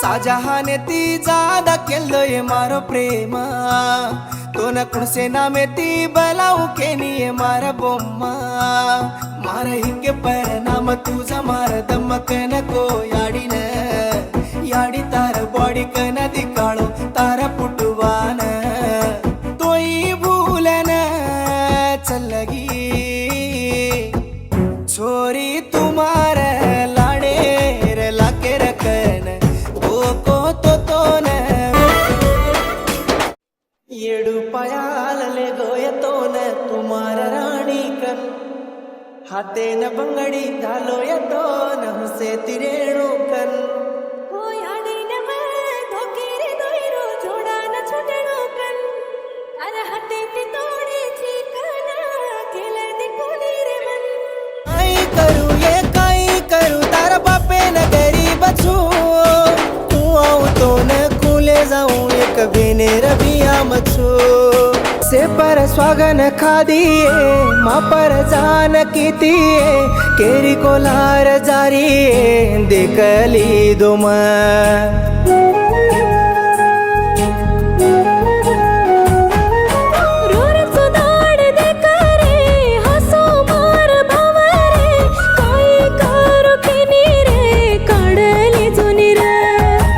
शाहजहाने ती ज्यादा केलोय मारो प्रेम तो न कुणसे नामे ती बलाऊ केनिये मार बोम्मा मार हिंगे परिणाम तुझा मार दमक नको याडीन याडी तार बॉडी कनदी काळो तार पुटवान तोई भूलन चलगी छोरी तुम्हार लाडे रे लाके रकन को तो न येडू पायालले गोयतोन तुमार राणी कन हाते न बंगडी घालो यतोन हुसे तिरेणू कन करू ये काई करू तारा बापे न गरीब छू तू आऊ तो न कुले जाऊं एक बिने रबिया मछू से पर स्वागन खादिए माँ पर जान कीतिए केरी कोलार जारी देखली दुम